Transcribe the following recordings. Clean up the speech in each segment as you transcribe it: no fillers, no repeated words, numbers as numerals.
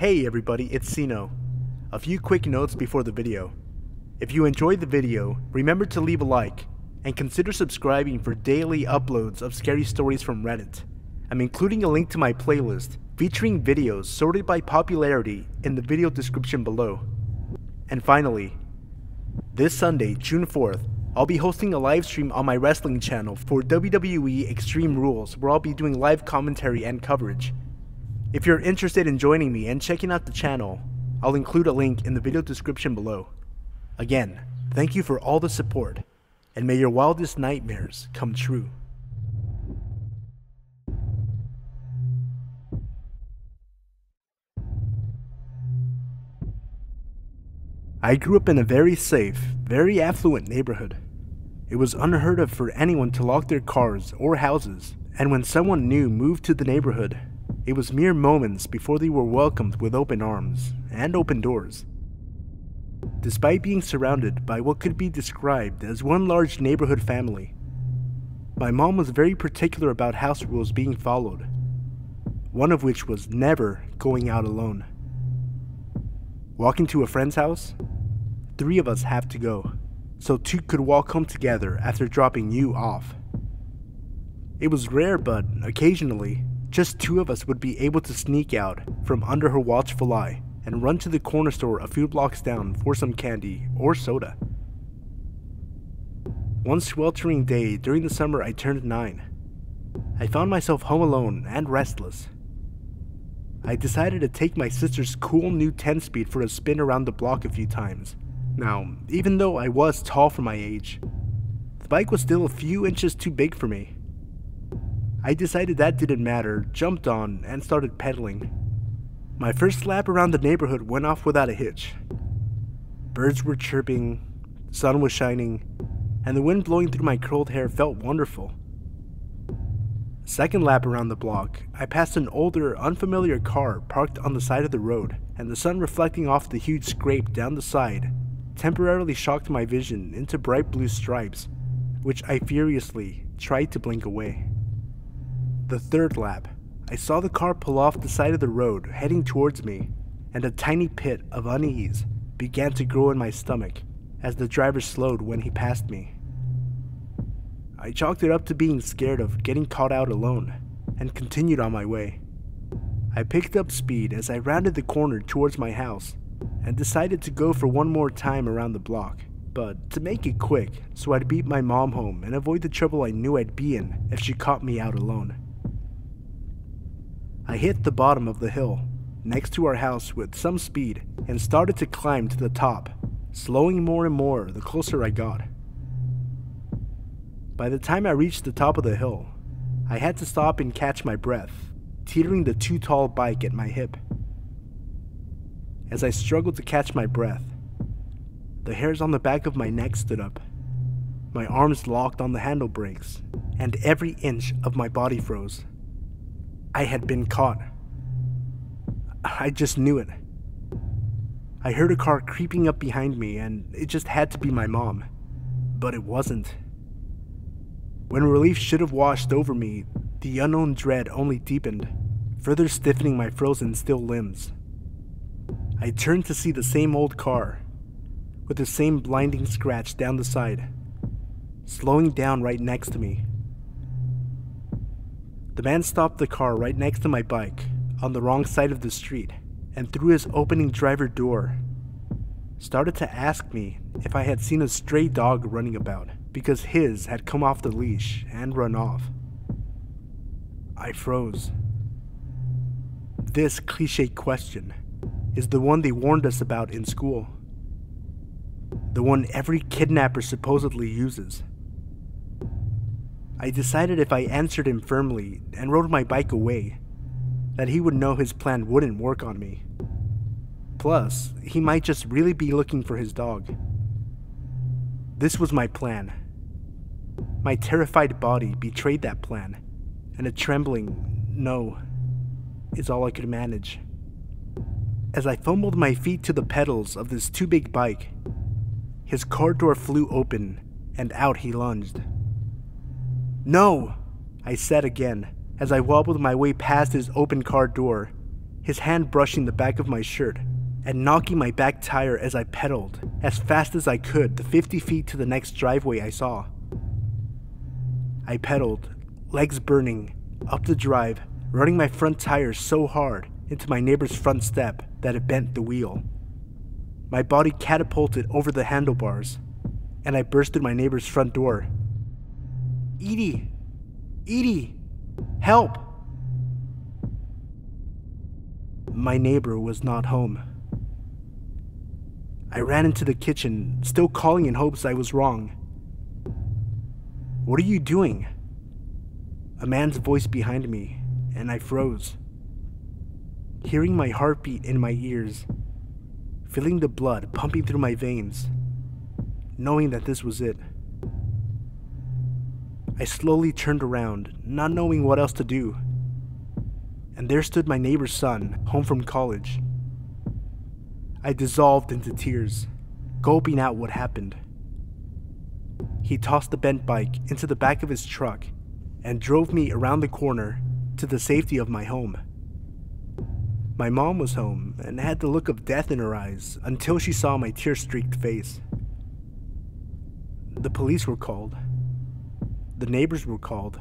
Hey everybody, it's Sino. A few quick notes before the video. If you enjoyed the video, remember to leave a like, and consider subscribing for daily uploads of scary stories from Reddit. I'm including a link to my playlist featuring videos sorted by popularity in the video description below. And finally, this Sunday, June 4th, I'll be hosting a live stream on my wrestling channel for WWE Extreme Rules, where I'll be doing live commentary and coverage. If you're interested in joining me and checking out the channel, I'll include a link in the video description below. Again, thank you for all the support, and may your wildest nightmares come true. I grew up in a very safe, very affluent neighborhood. It was unheard of for anyone to lock their cars or houses, and when someone new moved to the neighborhood, it was mere moments before they were welcomed with open arms and open doors. Despite being surrounded by what could be described as one large neighborhood family, my mom was very particular about house rules being followed, one of which was never going out alone. Walking to a friend's house, 3 of us have to go, so 2 could walk home together after dropping you off. It was rare, but occasionally, just 2 of us would be able to sneak out from under her watchful eye and run to the corner store a few blocks down for some candy or soda. One sweltering day during the summer I turned 9. I found myself home alone and restless. I decided to take my sister's cool new 10-speed for a spin around the block a few times. Now, even though I was tall for my age, the bike was still a few inches too big for me. I decided that didn't matter, jumped on, and started pedaling. My first lap around the neighborhood went off without a hitch. Birds were chirping, the sun was shining, and the wind blowing through my curled hair felt wonderful. Second lap around the block, I passed an older, unfamiliar car parked on the side of the road, and the sun reflecting off the huge scrape down the side temporarily shocked my vision into bright blue stripes, which I furiously tried to blink away. The third lap, I saw the car pull off the side of the road heading towards me, and a tiny pit of unease began to grow in my stomach as the driver slowed when he passed me. I chalked it up to being scared of getting caught out alone, and continued on my way. I picked up speed as I rounded the corner towards my house, and decided to go for one more time around the block, but to make it quick so I'd beat my mom home and avoid the trouble I knew I'd be in if she caught me out alone. I hit the bottom of the hill next to our house with some speed and started to climb to the top, slowing more and more the closer I got. By the time I reached the top of the hill, I had to stop and catch my breath, teetering the too tall bike at my hip. As I struggled to catch my breath, the hairs on the back of my neck stood up, my arms locked on the handle brakes, and every inch of my body froze. I had been caught. I just knew it. I heard a car creeping up behind me, and it just had to be my mom, but it wasn't. When relief should have washed over me, the unknown dread only deepened, further stiffening my frozen still limbs. I turned to see the same old car, with the same blinding scratch down the side, slowing down right next to me. The man stopped the car right next to my bike, on the wrong side of the street, and through his opening driver door, started to ask me if I had seen a stray dog running about, because his had come off the leash and run off. I froze. This cliché question is the one they warned us about in school. The one every kidnapper supposedly uses. I decided if I answered him firmly and rode my bike away, that he would know his plan wouldn't work on me. Plus, he might just really be looking for his dog. This was my plan. My terrified body betrayed that plan, and a trembling no is all I could manage. As I fumbled my feet to the pedals of this too big bike, his car door flew open, and out he lunged. "No!" I said again, as I wobbled my way past his open car door, his hand brushing the back of my shirt and knocking my back tire as I pedaled as fast as I could the 50 feet to the next driveway I saw. I pedaled, legs burning, up the drive, running my front tires so hard into my neighbor's front step that it bent the wheel. My body catapulted over the handlebars, and I burst through my neighbor's front door. "Edie! Edie! Help!" My neighbor was not home. I ran into the kitchen, still calling in hopes I was wrong. "What are you doing?" A man's voice behind me, and I froze. Hearing my heartbeat in my ears, feeling the blood pumping through my veins, knowing that this was it. I slowly turned around, not knowing what else to do, and there stood my neighbor's son, home from college. I dissolved into tears, gulping out what happened. He tossed the bent bike into the back of his truck and drove me around the corner to the safety of my home. My mom was home and had the look of death in her eyes until she saw my tear-streaked face. The police were called. The neighbors were called.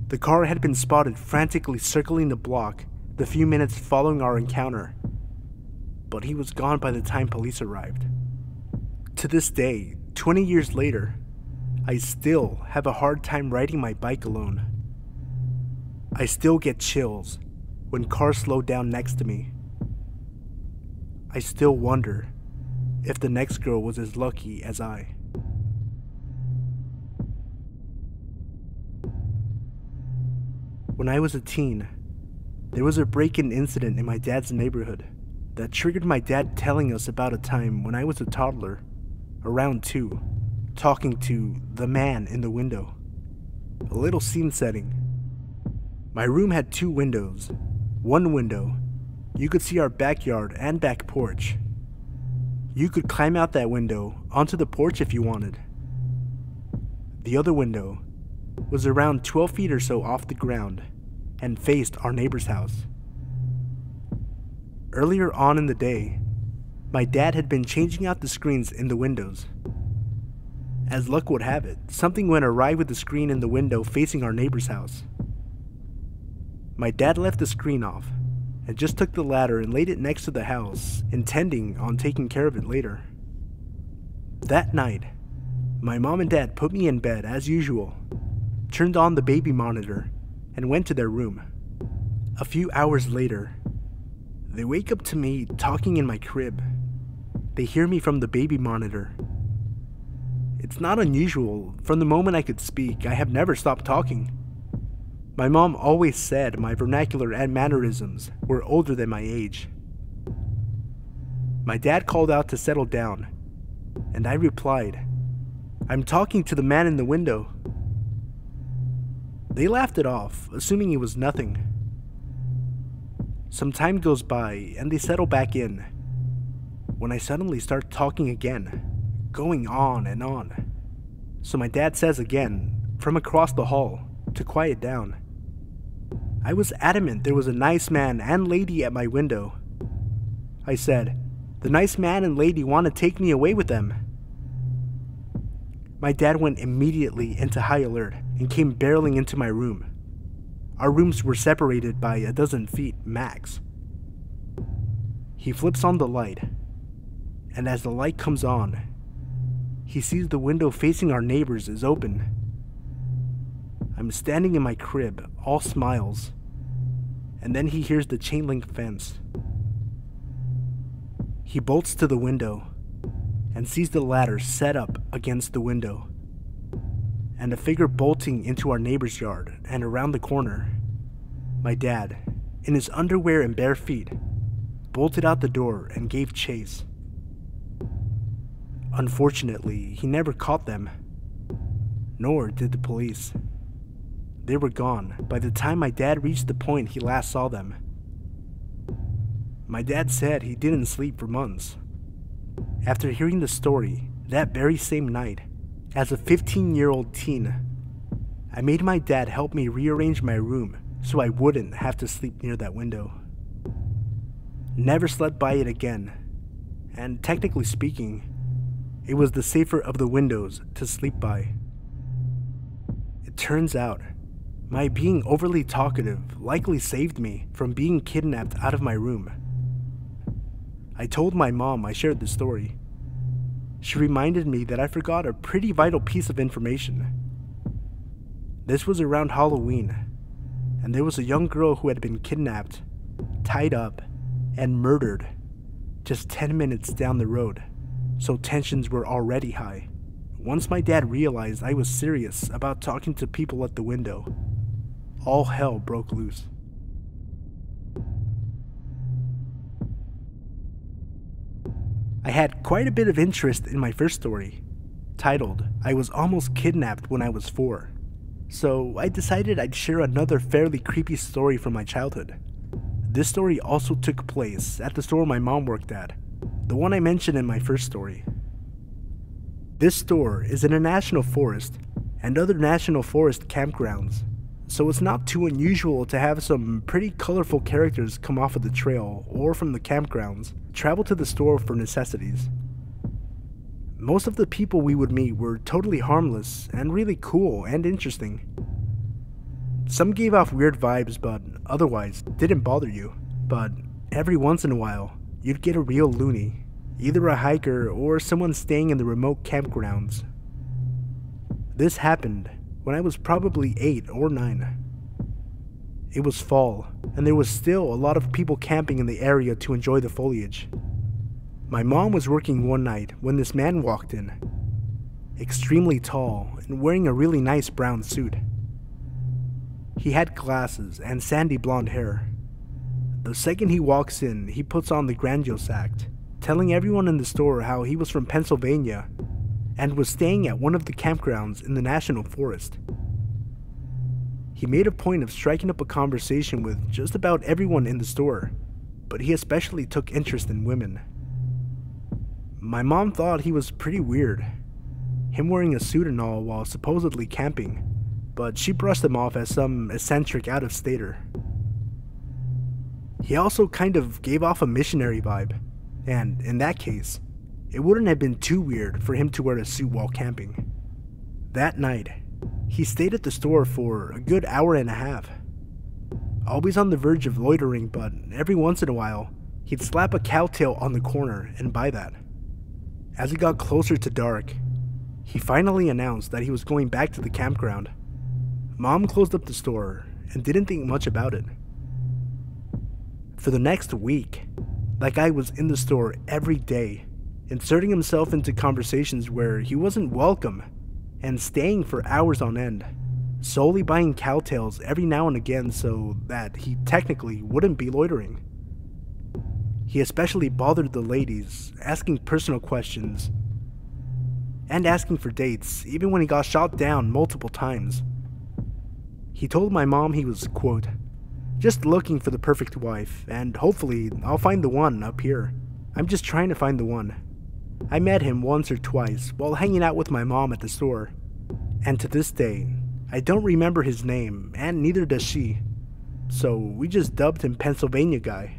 The car had been spotted frantically circling the block the few minutes following our encounter, but he was gone by the time police arrived. To this day, 20 years later, I still have a hard time riding my bike alone. I still get chills when cars slow down next to me. I still wonder if the next girl was as lucky as I. When I was a teen, there was a break-in incident in my dad's neighborhood that triggered my dad telling us about a time when I was a toddler, around 2, talking to the man in the window. A little scene setting. My room had 2 windows. One window, you could see our backyard and back porch. You could climb out that window onto the porch if you wanted. The other window was around 12 feet or so off the ground and faced our neighbor's house. Earlier on in the day, my dad had been changing out the screens in the windows. As luck would have it, something went awry with the screen in the window facing our neighbor's house. My dad left the screen off and just took the ladder and laid it next to the house, intending on taking care of it later. That night, my mom and dad put me in bed as usual, turned on the baby monitor, and went to their room. A few hours later, they wake up to me talking in my crib. They hear me from the baby monitor. It's not unusual. From the moment I could speak, I have never stopped talking. My mom always said my vernacular and mannerisms were older than my age. My dad called out to settle down, and I replied, "I'm talking to the man in the window." They laughed it off, assuming it was nothing. Some time goes by, and they settle back in, when I suddenly start talking again, going on and on. So my dad says again, from across the hall, to quiet down. I was adamant there was a nice man and lady at my window. I said, "The nice man and lady want to take me away with them." My dad went immediately into high alert and came barreling into my room. Our rooms were separated by a dozen feet max. He flips on the light, and as the light comes on, he sees the window facing our neighbors is open. I'm standing in my crib, all smiles, and then he hears the chain link fence. He bolts to the window and sees the ladder set up against the window, and a figure bolting into our neighbor's yard and around the corner. My dad, in his underwear and bare feet, bolted out the door and gave chase. Unfortunately, he never caught them, nor did the police. They were gone by the time my dad reached the point he last saw them. My dad said he didn't sleep for months. After hearing the story that very same night, as a 15-year-old teen, I made my dad help me rearrange my room so I wouldn't have to sleep near that window. Never slept by it again, and technically speaking, it was the safer of the windows to sleep by. It turns out, my being overly talkative likely saved me from being kidnapped out of my room. I told my mom I shared the story. She reminded me that I forgot a pretty vital piece of information. This was around Halloween, and there was a young girl who had been kidnapped, tied up, and murdered just 10 minutes down the road, so tensions were already high. Once my dad realized I was serious about talking to people at the window, all hell broke loose. I had quite a bit of interest in my first story, titled, "I Was Almost Kidnapped When I Was 4. So I decided I'd share another fairly creepy story from my childhood. This story also took place at the store my mom worked at, the one I mentioned in my first story. This store is in a national forest and other national forest campgrounds, so it's not too unusual to have some pretty colorful characters come off of the trail or from the campgrounds travel to the store for necessities. Most of the people we would meet were totally harmless and really cool and interesting. Some gave off weird vibes but otherwise didn't bother you, but every once in a while you'd get a real loony, either a hiker or someone staying in the remote campgrounds. This happened when I was probably 8 or 9. It was fall, and there was still a lot of people camping in the area to enjoy the foliage. My mom was working one night when this man walked in, extremely tall and wearing a really nice brown suit. He had glasses and sandy blonde hair. The second he walks in, he puts on the grandiose act, telling everyone in the store how he was from Pennsylvania and was staying at one of the campgrounds in the national forest. He made a point of striking up a conversation with just about everyone in the store, but he especially took interest in women. My mom thought he was pretty weird, him wearing a suit and all while supposedly camping, but she brushed him off as some eccentric out-of-stater. He also kind of gave off a missionary vibe, and in that case, it wouldn't have been too weird for him to wear a suit while camping. That night, he stayed at the store for a good hour and a half. Always on the verge of loitering, but every once in a while, he'd slap a cowtail on the corner and buy that. As it got closer to dark, he finally announced that he was going back to the campground. Mom closed up the store and didn't think much about it. For the next week, that guy was in the store every day, inserting himself into conversations where he wasn't welcome and staying for hours on end, solely buying cowtails every now and again so that he technically wouldn't be loitering. He especially bothered the ladies, asking personal questions and asking for dates, even when he got shot down multiple times. He told my mom he was, quote, "just looking for the perfect wife, and hopefully I'll find the one up here. I'm just trying to find the one. I met him once or twice while hanging out with my mom at the store, and to this day, I don't remember his name, and neither does she, so we just dubbed him Pennsylvania Guy."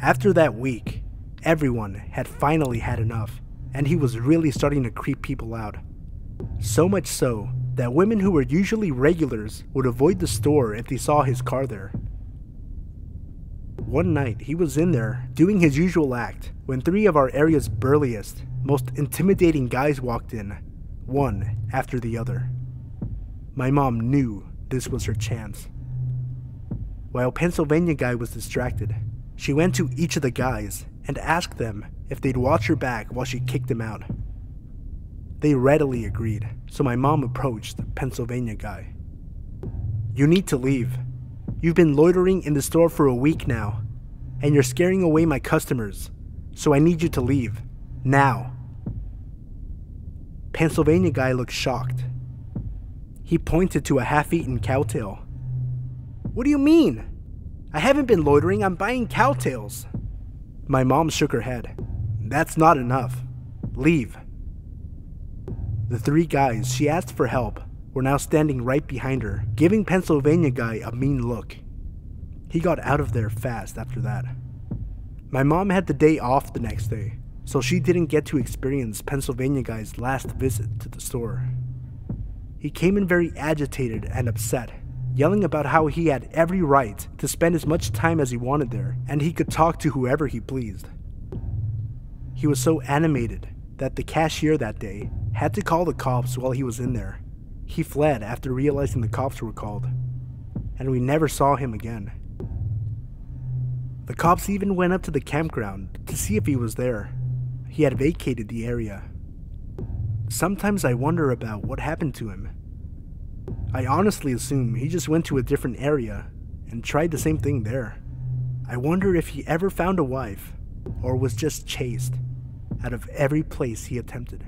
After that week, everyone had finally had enough, and he was really starting to creep people out. So much so that women who were usually regulars would avoid the store if they saw his car there. One night, he was in there doing his usual act when 3 of our area's burliest, most intimidating guys walked in, one after the other. My mom knew this was her chance. While Pennsylvania Guy was distracted, she went to each of the guys and asked them if they'd watch her back while she kicked him out. They readily agreed, so my mom approached the Pennsylvania Guy. "You need to leave. You've been loitering in the store for a week now, and you're scaring away my customers, so I need you to leave. Now." Pennsylvania Guy looked shocked. He pointed to a half-eaten cowtail. "What do you mean? I haven't been loitering, I'm buying cowtails." My mom shook her head. "That's not enough. Leave." The 3 guys she asked for help were now standing right behind her, giving Pennsylvania Guy a mean look. He got out of there fast after that. My mom had the day off the next day, so she didn't get to experience Pennsylvania guy's last visit to the store. He came in very agitated and upset, yelling about how he had every right to spend as much time as he wanted there, and he could talk to whoever he pleased. He was so animated that the cashier that day had to call the cops while he was in there. He fled after realizing the cops were called, and we never saw him again. The cops even went up to the campground to see if he was there. He had vacated the area. Sometimes I wonder about what happened to him. I honestly assume he just went to a different area and tried the same thing there. I wonder if he ever found a wife or was just chased out of every place he attempted.